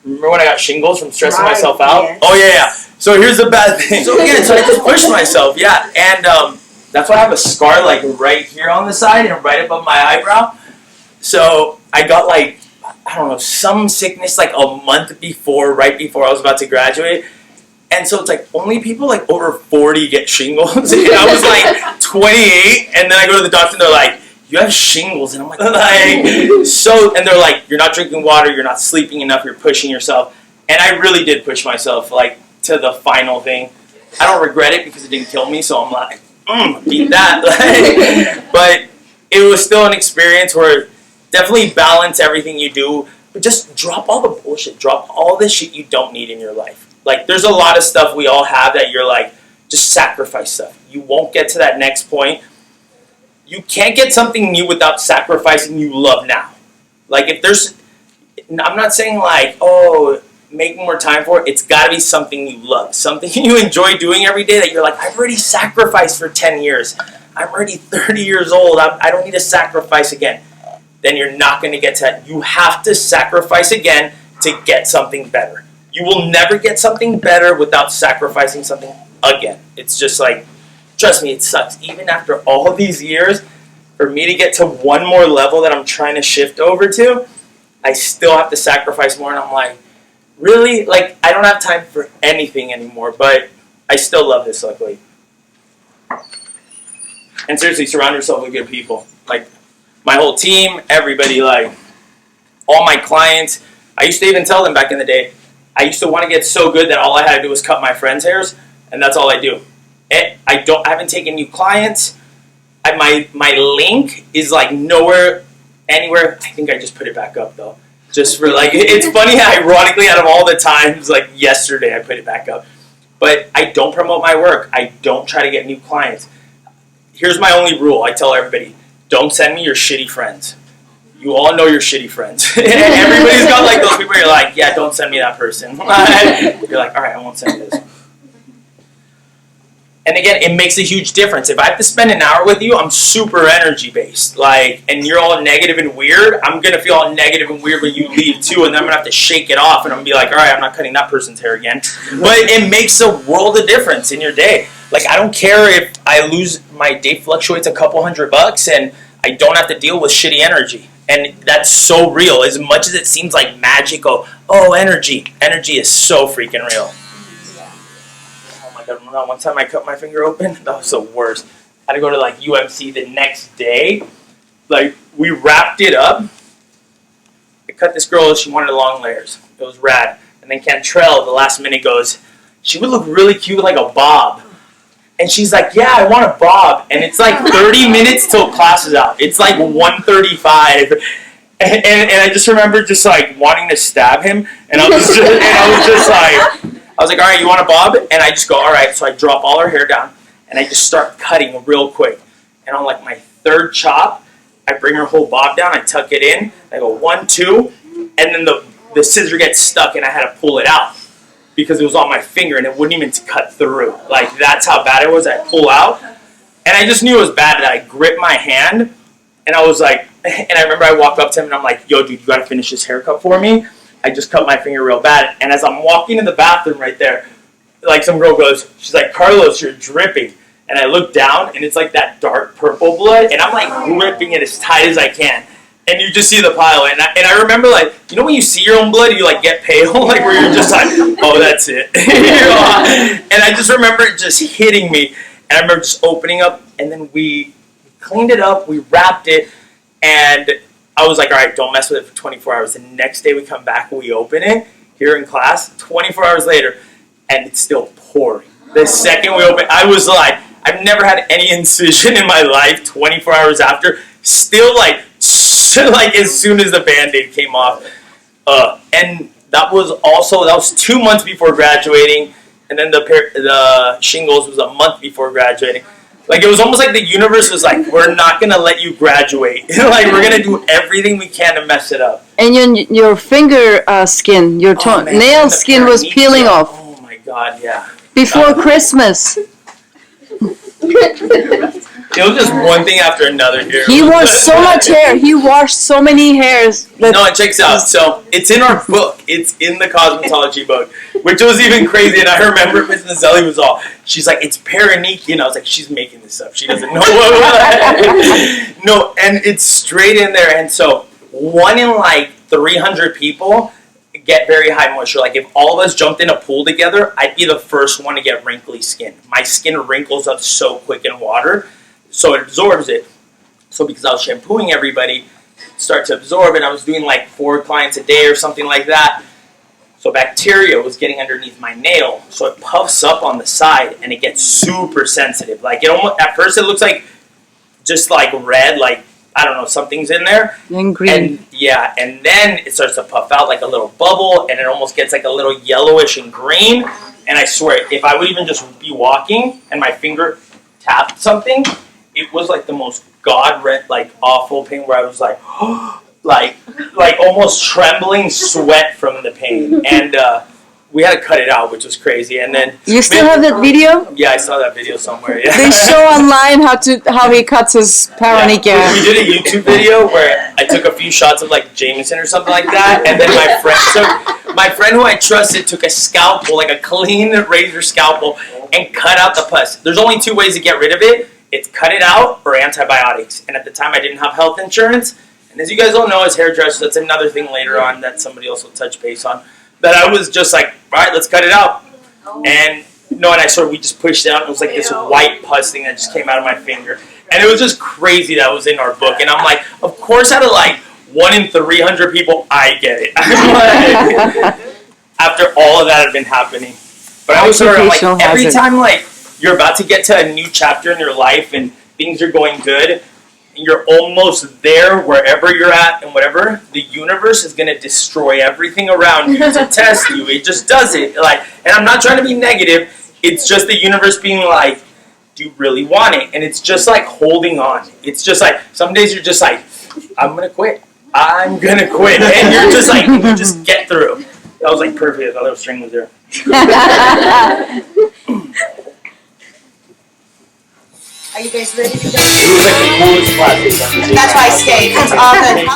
remember when I got shingles from stressing myself out? Yes. Oh yeah. So here's the bad thing. So again, so I just pushed myself, yeah, and that's why I have a scar like right here on the side and right above my eyebrow. So I got like, I don't know, some sickness like a month before, right before I was about to graduate. And so it's like only people like over 40 get shingles. And I was like 28, and then I go to the doctor and they're like, you have shingles. And I'm like so, and they're like, you're not drinking water, you're not sleeping enough, you're pushing yourself. And I really did push myself like to the final thing. I don't regret it because it didn't kill me, so I'm like, beat that. But it was still an experience where definitely balance everything you do, but just drop all the bullshit, drop all the shit you don't need in your life. Like, there's a lot of stuff we all have that you're like, just sacrifice stuff. You won't get to that next point. You can't get something new without sacrificing you love now. Like, if there's, I'm not saying like, oh, make more time for it. It's got to be something you love, something you enjoy doing every day that you're like, I've already sacrificed for 10 years. I'm already 30 years old. I don't need to sacrifice again. Then you're not going to get to that. You have to sacrifice again to get something better. You will never get something better without sacrificing something again. It's just like, trust me, it sucks. Even after all of these years, for me to get to one more level that I'm trying to shift over to, I still have to sacrifice more. And I'm like, really? Like, I don't have time for anything anymore, but I still love this, luckily. And seriously, surround yourself with good people. Like, my whole team, everybody, like, all my clients. I used to even tell them back in the day, I used to want to get so good that all I had to do was cut my friends' hairs, and that's all I do. I haven't taken new clients. My link is like nowhere, anywhere. I think I just put it back up though. Just for like, it's funny, ironically, out of all the times, like yesterday I put it back up. But I don't promote my work. I don't try to get new clients. Here's my only rule. I tell everybody, don't send me your shitty friends. You all know your shitty friends. Everybody's got like those people you're like, yeah, don't send me that person. You're like, all right, I won't send this. And again, it makes a huge difference. If I have to spend an hour with you, I'm super energy based. Like, and you're all negative and weird, I'm gonna feel all negative and weird when you leave too, and then I'm gonna have to shake it off, and I'm gonna be like, all right, I'm not cutting that person's hair again. But it makes a world of difference in your day. Like, I don't care if I lose, my day fluctuates a couple $100 and I don't have to deal with shitty energy. And that's so real. As much as it seems like magical, energy is so freaking real. Oh my God, one time I cut my finger open, that was the worst. I had to go to like UMC the next day. Like, we wrapped it up. I cut this girl, she wanted long layers. It was rad. And then Cantrell, the last minute, goes, she would look really cute with like a bob. And she's like, yeah, I want a bob. And it's like 30 minutes till class is out. It's like 1:35. And I just remember just like wanting to stab him. And I was just like, all right, you want a bob? And I just go, all right. So I drop all her hair down. And I just start cutting real quick. And on like my third chop, I bring her whole bob down. I tuck it in. I go 1, 2. And then the scissor gets stuck and I had to pull it out. Because it was on my finger and it wouldn't even cut through. Like, that's how bad it was. I pull out. And I just knew it was bad that I gripped my hand. And I was like, and I remember I walked up to him and I'm like, yo, dude, you got to finish this haircut for me. I just cut my finger real bad. And as I'm walking in the bathroom right there, like some girl goes, she's like, Carlos, you're dripping. And I look down and it's like that dark purple blood. And I'm like gripping it as tight as I can. And you just see the pile, and I remember, like, you know when you see your own blood, you, like, get pale, like, where you're just like, oh, that's it. And I just remember it just hitting me, and I remember just opening up, and then we cleaned it up, we wrapped it, and I was like, all right, don't mess with it for 24 hours. The next day we come back, we open it here in class, 24 hours later, and it's still pouring. The second we open, I was like, I've never had any incision in my life 24 hours after, still, like as soon as the Band-Aid came off. And that was 2 months before graduating, and then the shingles was a month before graduating. Like, it was almost like the universe was like, we're not going to let you graduate. Like, we're going to do everything we can to mess it up. And your finger skin, your nail skin was peeling off. Oh my God, yeah. Before Christmas. It was just one thing after another here. He washed so much hair. He washed so many hairs. No, it checks out. So it's in our book. It's in the cosmetology book, which was even crazy. And I remember Ms. Nazelli was all, she's like, it's paronychia. And I was like, she's making this up. She doesn't know what. No, and it's straight in there. And so 1 in like 300 people get very high moisture. Like if all of us jumped in a pool together, I'd be the first one to get wrinkly skin. My skin wrinkles up so quick in water, so it absorbs it. So because I was shampooing everybody, it started to absorb, and I was doing like 4 clients a day or something like that. So bacteria was getting underneath my nail, so it puffs up on the side and it gets super sensitive. Like it almost, at first it looks like just like red, like I don't know, something's in there. And green. And yeah, and then it starts to puff out like a little bubble, and it almost gets like a little yellowish and green. And I swear, if I would even just be walking and my finger tapped something, it was like the most god-red, like awful pain where I was like, like almost trembling sweat from the pain. And we had to cut it out, which was crazy. And then you still have that video? Yeah, I saw that video somewhere. Yeah. They show online how he cuts his paronychia. Yeah. We did a YouTube video where I took a few shots of like Jameson or something like that, and then my friend who I trusted took a scalpel, like a clean razor scalpel, and cut out the pus. There's only 2 ways to get rid of it. It's cut it out or antibiotics. And at the time I didn't have health insurance. And as you guys all know, as hairdressers, that's another thing later on that somebody else will touch base on. That I was just like, all right, let's cut it out. And no, and we just pushed it out. And it was like this white pus thing that just came out of my finger. And it was just crazy that was in our book. And I'm like, of course, out of like 1 in 300 people, I get it. I'm like, after all of that had been happening. But I was sort of like, every time like you're about to get to a new chapter in your life and things are going good, and you're almost there wherever you're at and whatever, the universe is going to destroy everything around you to test you. It just does it. Like, and I'm not trying to be negative. It's just the universe being like, do you really want it? And it's just like holding on. It's just like, some days you're just like, I'm going to quit. I'm going to quit. And you're just like, you just get through. That was like perfect. That little string was there. Are you guys ready to go? It was like the coolest class. That's why I stayed. Because all the